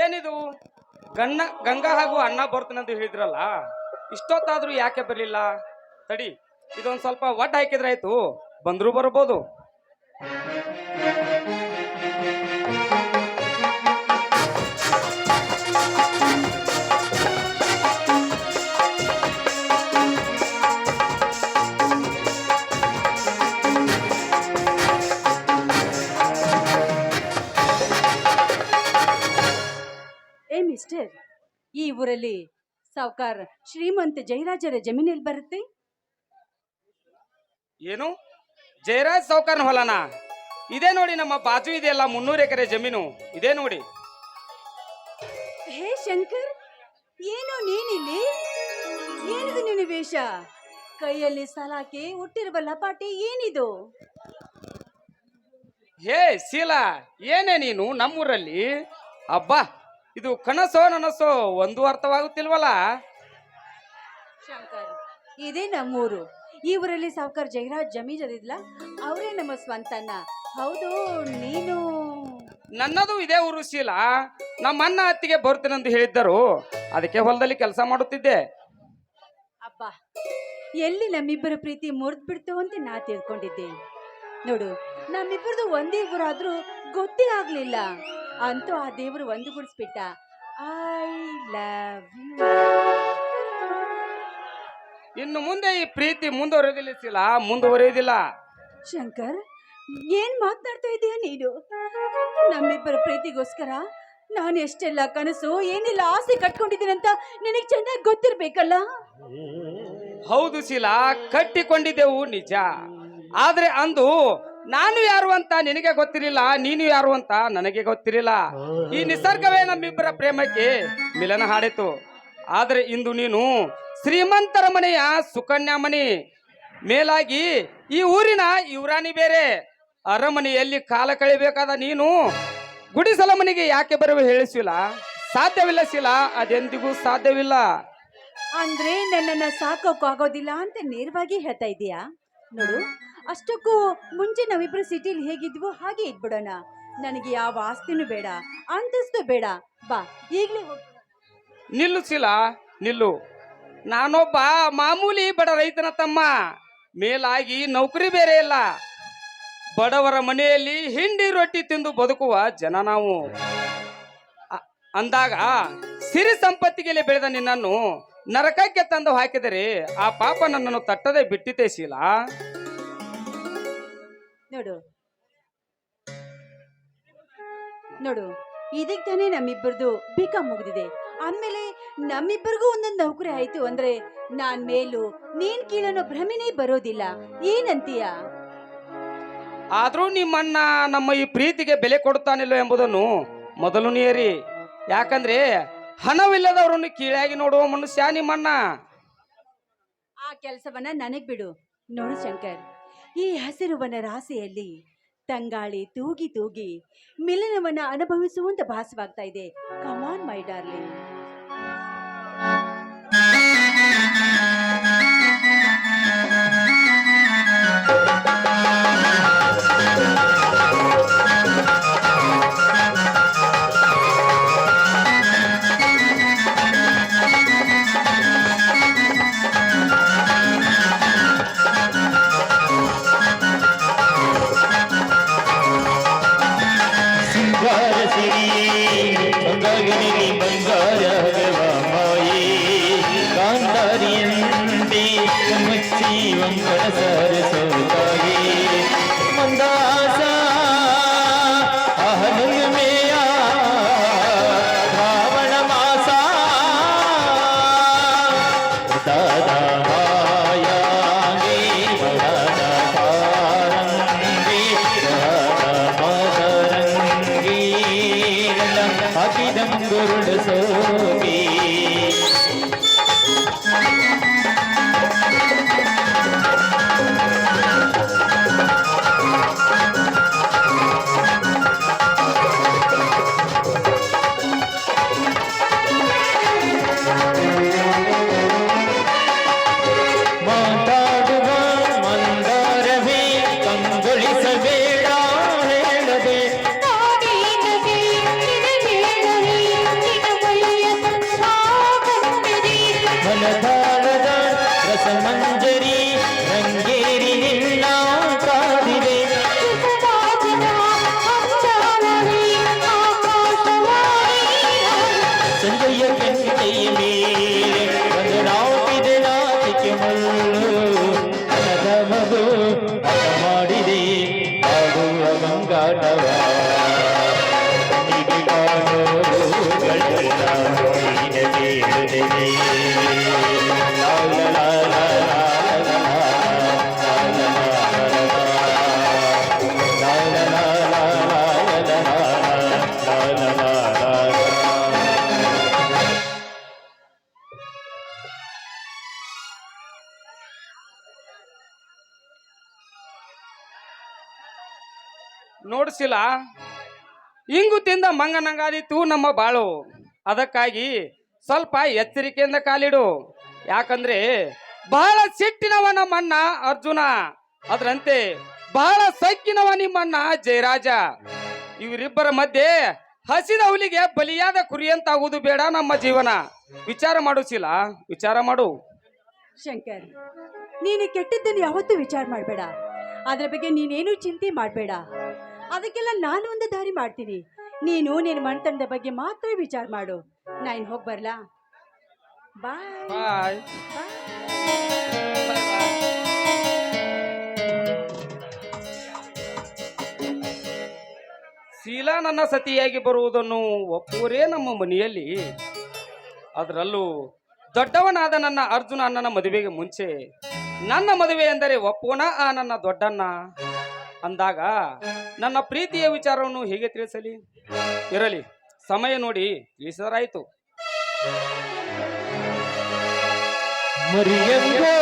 ಏನಿದು ಗಂಗಾ ಹಾಗೂ ಅಣ್ಣ ಬರ್ತಾನಂತ ಹೇಳಿದ್ರಲ್ಲ, ಇಷ್ಟೊತ್ತಾದ್ರೂ ಯಾಕೆ ಬರಲಿಲ್ಲ? ತಡಿ, ಇದೊಂದು ಸ್ವಲ್ಪ ಒಡ್ಡ ಹಾಕಿದ್ರೆ ಆಯ್ತು, ಬಂದ್ರು ಬರ್ಬೋದು. ಮಿಸ್ಟರ್, ಈ ಊರಲ್ಲಿ ಸಾವುಕಾರ ಶ್ರೀಮಂತ ಜಯರಾಜರ ಜಮೀನಲ್ಲಿ ಬರುತ್ತೆ. ಏನು ಜಯರಾಜ್ ಸಾವುಕಾರನ ಹೊಲನ? ಇದೇ ನೋಡಿ, ನಮ್ಮ ಬಾಜು ಇದೆಯಲ್ಲ 300 ಎಕರೆ ಜಮೀನು, ಇದೇ ನೋಡಿ. ಹೇ ಶಂಕರ್, ಏನು ನೀನಿಲ್ಲಿ? ಏನಿದು ನಿನ್ನ ವೇಷ? ಕೈಯಲ್ಲಿ ಸಲಾಕೆ, ಹುಟ್ಟಿರುವ ಲಪಾಟಿ ಏನಿದು? ಹೇ ಶೀಲಾ, ಏನೇ ನೀನು ನಮ್ಮೂರಲ್ಲಿ? ಅಬ್ಬಾ, ಇದು ಕನಸೋ ನನಸೋ ಒಂದು ಅರ್ಥವಾಗುತ್ತಿಲ್ವಲ್ಲ. ಶಂಕರ್, ಇದೇ ನಮ್ಮೂರು. ಈ ಊರಲ್ಲಿ ಸಾವುಕಾರ ಜಯರಾಜ್ ಜಮೀನಿಲ್ಲ, ಅವರೇ ನಮ್ಮ ಸ್ವಂತನ. ಹೌದು, ನೀನು? ನನ್ನದು ಇದೇ ಊರು ಶೀಲಾ. ನಮ್ಮ ಅಣ್ಣ ಅತ್ತಿಗೆ ಬರ್ತೀನಂತ ಹೇಳಿದ್ದರು, ಅದಕ್ಕೆ ಹೊಲದಲ್ಲಿ ಕೆಲಸ ಮಾಡುತ್ತಿದ್ದೆ. ಅಬ್ಬ, ಎಲ್ಲಿ ನಮ್ಮಿಬ್ಬರ ಪ್ರೀತಿ ಮುರಿದು ಬಿಡ್ತು ಅಂತ ನಾ ತಿಳ್ಕೊಂಡಿದ್ದೆ. ನೋಡು, ನಮ್ಮಿಬ್ಬರದು ಒಂದೇ ಊರಾದ್ರೂ ಗೊತ್ತೇ ಆಗ್ಲಿಲ್ಲ. ಅಂತೂ ಆ ದೇವರು ಒಂದುಗೂಡಿಸ್ಬಿಟ್ಟ. I love you. ಇನ್ನು ಮುಂದೆ ಈ ಪ್ರೀತಿ ಮುಂದುವರೆಯೋದಿಲ್ಲ, ಮುಂದುವರಿಯೋದಿಲ್ಲ. ಶಂಕರ್, ಏನ್ ಮಾತನಾಡ್ತಾ ಇದೀಯ ನೀನು? ನಮ್ಮಿಬ್ಬರ ಪ್ರೀತಿಗೋಸ್ಕರ ನಾನು ಎಷ್ಟೆಲ್ಲ ಕನಸು, ಏನೆಲ್ಲ ಆಸೆ ಕಟ್ಕೊಂಡಿದ್ದೀನಂತ ನಿನಗೆ ಚೆನ್ನಾಗಿ ಗೊತ್ತಿರ್ಬೇಕಲ್ಲ. ಹೌದು ಶೀಲಾ, ಕಟ್ಟಿಕೊಂಡಿದ್ದೆವು ನಿಜ. ಆದ್ರೆ ಅಂದು ನಾನು ಯಾರು ಅಂತ ನಿನಗೆ ಗೊತ್ತಿರಲಿಲ್ಲ, ನೀನು ಯಾರು ಅಂತ ನನಗೆ ಗೊತ್ತಿರಲಿಲ್ಲ. ಈ ನಿಸರ್ಗವೇ ನಮ್ಮಿಬ್ಬರ ಪ್ರೇಮಕ್ಕೆ ಮಿಲನ ಹಾಡಿತು. ಆದ್ರೆ ಇಂದು ನೀನು ಶ್ರೀಮಂತರ ಮನೆಯ ಸುಕನ್ಯಾ ಮಣಿ, ಮೇಲಾಗಿ ಈ ಊರಿನ ಯುವರಾಣಿ ಬೇರೆ. ಅರಮನೆಯಲ್ಲಿ ಕಾಲ ಕಳಿಬೇಕಾದ ನೀನು ಗುಡಿಸಲ ಮನೆಗೆ ಯಾಕೆ ಬರುವ ಹೇಳಿಸಿಲ್ಲ? ಸಾಧ್ಯವಿಲ್ಲ ಶೀಲಾ, ಅದೆಂದಿಗೂ ಸಾಧ್ಯವಿಲ್ಲ. ಅಂದ್ರೆ ನನ್ನನ್ನ ಸಾಕೋಕ್ಕಾಗೋದಿಲ್ಲ ಅಂತ ನೇರವಾಗಿ ಹೇಳ್ತಾ ಇದೀಯಾ? ನೋಡು, ಅಷ್ಟಕ್ಕೂ ಮುಂಚೆ ನಾವಿಬ್ರು ಸಿಟಿಲಿ ಹೇಗಿದ್ವೋ ಹಾಗೆ ಇದ್ಬಿಡೋಣ. ನನಗೆ ಯಾವ ಆಸ್ತಿನೂ ಬೇಡ, ಅಂತಸ್ತು ಬೇಡ. ಬಾ, ಈಗಲೇ ಹೋಗಿ. ನಿಲ್ಲು ಶೀಲಾ, ನಿಲ್ಲು. ನಾನೊಬ್ಬ ಮಾಮೂಲಿ ಬಡ ರೈತನ ತಮ್ಮ, ಮೇಲಾಗಿ ನೌಕರಿ ಬೇರೆ ಇಲ್ಲ. ಬಡವರ ಮನೆಯಲ್ಲಿ ಹಿಂಡಿ ರೊಟ್ಟಿ ತಿಂದು ಬದುಕುವ ಜನ ನಾವು. ಅಂದಾಗ ಸಿರಿ ಸಂಪತ್ತಿಗೆ ಬೆಳೆದ ನಿನ್ನನ್ನು ನರಕಕ್ಕೆ ತಂದು ಹಾಕಿದರೆ ಆ ಪಾಪ ನನ್ನನ್ನು ತಟ್ಟದೆ ಬಿಟ್ಟಿತೆ ಶೀಲಾ. ನೋಡು ನೋಡು, ಇದಕ್ಕೆ ತಾನೇ ನಮ್ಮಿಬ್ಬರದು ಬಿಕ ಮುಗಿದಿದೆ. ಆಮೇಲೆ ನಮ್ಮಿಬ್ಬರಿಗೂ ಒಂದೊಂದು ನೌಕರಿ ಆಯ್ತು ಅಂದ್ರೆ ನಾನ್ ಮೇಲು ನೀನ್ ಕೀಳನ್ನೋ ಭ್ರಮೆನೇ ಬರೋದಿಲ್ಲ. ಏನಂತೀಯ? ಆದ್ರೂ ನಿಮ್ಮಣ್ಣ ನಮ್ಮ ಈ ಪ್ರೀತಿಗೆ ಬೆಲೆ ಕೊಡುತ್ತಾನಿಲ್ಲ ಎಂಬುದನ್ನು ಮೊದಲು ನೀರಿ. ಯಾಕಂದ್ರೆ ಹಣವಿಲ್ಲದವರನ್ನು ಕೀಳಾಗಿ ನೋಡುವ ಮನುಷ್ಯ ನಿಮ್ಮಣ್ಣ. ಆ ಕೆಲಸವನ್ನ ನನಗ್ ಬಿಡು. ನೋಡು ಶಂಕರ್, ಈ ಹಸಿರುವನ ರಾಶಿಯಲ್ಲಿ ತಂಗಾಳಿ ತೂಗಿ ತೂಗಿ ಮಿಲನವನ್ನ ಅನುಭವಿಸುವಂತ ಭಾಸವಾಗ್ತಾ ಇದೆ. ಕಮಾನ್ ಮೈ ಡಾರ್ಲಿಂಗ್. ನೋಡ್ಸಿಲ್ಲ, ಇಂಗು ತಿಂದ ಮಂಗನಂಗಾದಿತ್ತು ನಮ್ಮ ಬಾಳು. ಅದಕ್ಕಾಗಿ ಸ್ವಲ್ಪ ಎಚ್ಚರಿಕೆಯಿಂದ ಕಾಲಿಡು. ಯಾಕಂದ್ರೆ ಬಹಳ ಸಿಟ್ಟಿನವ ನಮ್ಮಣ್ಣ ಅರ್ಜುನ, ಅದರಂತೆ ಬಹಳ ಸಕ್ಕಿನವ ನಿಮ್ಮಣ್ಣ ಜಯರಾಜ. ಇವರಿಬ್ಬರ ಮಧ್ಯೆ ಹಸಿದ ಹುಲಿಗೆ ಬಲಿಯಾದ ಕುರಿಯಂತಾಗುವುದು ಬೇಡ ನಮ್ಮ ಜೀವನ. ವಿಚಾರ ಮಾಡುಸಿಲ್ಲ, ವಿಚಾರ ಮಾಡು. ಶಂಕರ್, ನೀನು ಕೆಟ್ಟದ್ದನ್ನು ಯಾವತ್ತೂ ವಿಚಾರ ಮಾಡಬೇಡ. ಅದ್ರ ಬಗ್ಗೆ ನೀನೇನು ಚಿಂತೆ ಮಾಡಬೇಡ. ಅದಕ್ಕೆಲ್ಲ ನಾನು ಒಂದು ದಾರಿ ಮಾಡ್ತೀನಿ. ನೀನು ನಿನ್ನ ಮನೆತನದ ಬಗ್ಗೆ ಮಾತ್ರ ವಿಚಾರ ಮಾಡು. ನಾನು ಹೋಗಿ ಬರ್ಲಾ? ಬಾಯ್ ಬಾಯ್. ಶೀಲಾ ನನ್ನ ಸತಿಯಾಗಿ ಬರುವುದನ್ನು ಒಪ್ಪುವರೇ ನಮ್ಮ ಮನೆಯಲ್ಲಿ. ಅದರಲ್ಲೂ ದೊಡ್ಡವನಾದ ನನ್ನ ಅರ್ಜುನ ಅಣ್ಣನ ಮದುವೆಗೆ ಮುಂಚೆ ನನ್ನ ಮದುವೆ ಎಂದರೆ ಒಪ್ಪೋಣ ಆ ನನ್ನ ದೊಡ್ಡಣ್ಣ ಅಂದಾಗ ನನ್ನ ಪ್ರೀತಿಯ ವಿಚಾರವನ್ನು ಹೇಗೆ ತಿಳಿಸಲಿ? ಇರಲಿ, ಸಮಯ ನೋಡಿ ತಿಳಿಸಿದರಾಯ್ತು. ಮರಿಯಂಗೋ